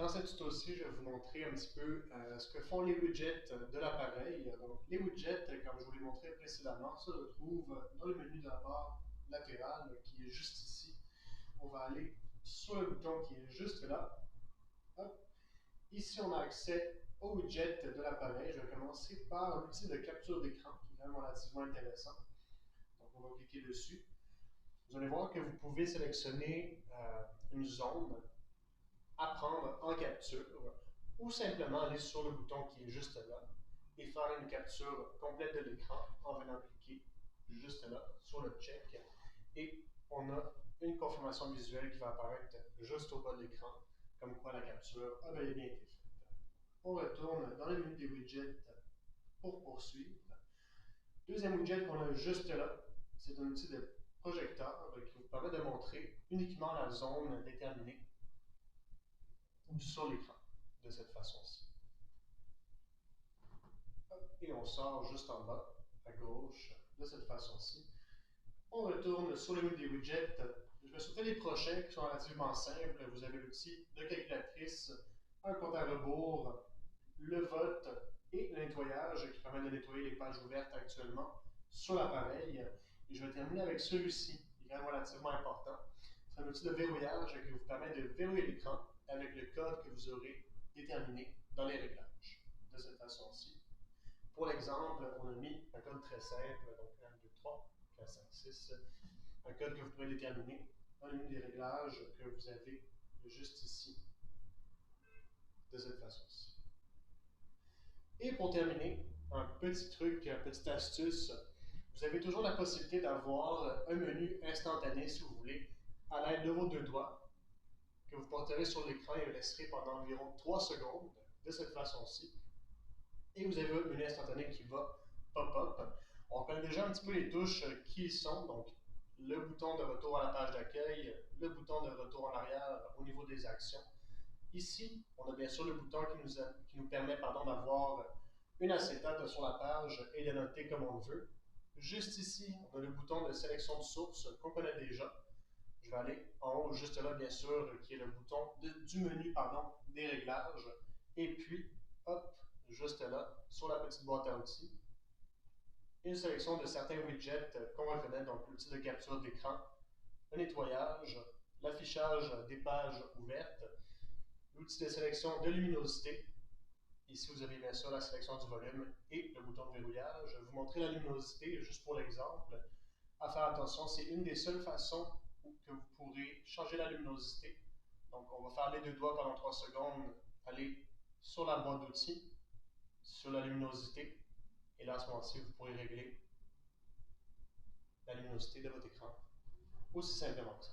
Dans cette tuto-ci, je vais vous montrer un petit peu ce que font les widgets de l'appareil. Donc, les widgets, comme je vous l'ai montré précédemment, se retrouvent dans le menu de la barre latérale qui est juste ici. On va aller sur le bouton qui est juste là. Hop. Ici, on a accès au widget de l'appareil. Je vais commencer par l'outil de capture d'écran qui est quand même relativement intéressant. Donc, on va cliquer dessus. Vous allez voir que vous pouvez sélectionner une zone à prendre en capture ou simplement aller sur le bouton qui est juste là et faire une capture complète de l'écran en venant cliquer juste là sur le check et on a une confirmation visuelle qui va apparaître juste au bas de l'écran comme quoi la capture a bel et bien été faite. On retourne dans le menu des widgets pour poursuivre. Deuxième widget qu'on a juste là, c'est un outil de projecteur qui vous permet de montrer uniquement la zone déterminée sur l'écran, de cette façon-ci. Et on sort juste en bas, à gauche, de cette façon-ci. On retourne sur le menu des widgets. Je vais sauter les prochains qui sont relativement simples. Vous avez l'outil de calculatrice, un compte à rebours, le vote et le nettoyage qui permet de nettoyer les pages ouvertes actuellement sur l'appareil. Et je vais terminer avec celui-ci, qui est quand même relativement important. C'est un outil de verrouillage qui vous permet de verrouiller l'écran avec le code que vous aurez déterminé dans les réglages, de cette façon-ci. Pour l'exemple, on a mis un code très simple, donc 1, 2, 3, 4, 5, 6, un code que vous pouvez déterminer dans le menu des réglages que vous avez juste ici, de cette façon-ci. Et pour terminer, un petit truc, une petite astuce, vous avez toujours la possibilité d'avoir un menu instantané, si vous voulez, à l'aide de vos deux doigts, que vous porterez sur l'écran et laisserez pendant environ 3 secondes, de cette façon-ci. Et vous avez un menu instantané qui va pop-up. On connaît déjà un petit peu les touches qui sont, donc le bouton de retour à la page d'accueil, le bouton de retour en arrière au niveau des actions. Ici, on a bien sûr le bouton qui nous permet d'avoir une acétate sur la page et de noter comme on le veut. Juste ici, on a le bouton de sélection de source qu'on connaît déjà. Je vais aller en haut, juste là, bien sûr, qui est le bouton du menu des réglages. Et puis, hop, juste là, sur la petite boîte à outils, une sélection de certains widgets qu'on va connaître, donc l'outil de capture d'écran, le nettoyage, l'affichage des pages ouvertes, l'outil de sélection de luminosité. Ici, vous avez bien sûr la sélection du volume et le bouton de verrouillage. Je vais vous montrer la luminosité, juste pour l'exemple. À faire attention, c'est une des seules façons que vous pourrez changer la luminosité. Donc, on va faire les deux doigts pendant 3 secondes, aller sur la boîte d'outils, sur la luminosité, et là, à ce moment-ci, vous pourrez régler la luminosité de votre écran. Aussi simplement que ça.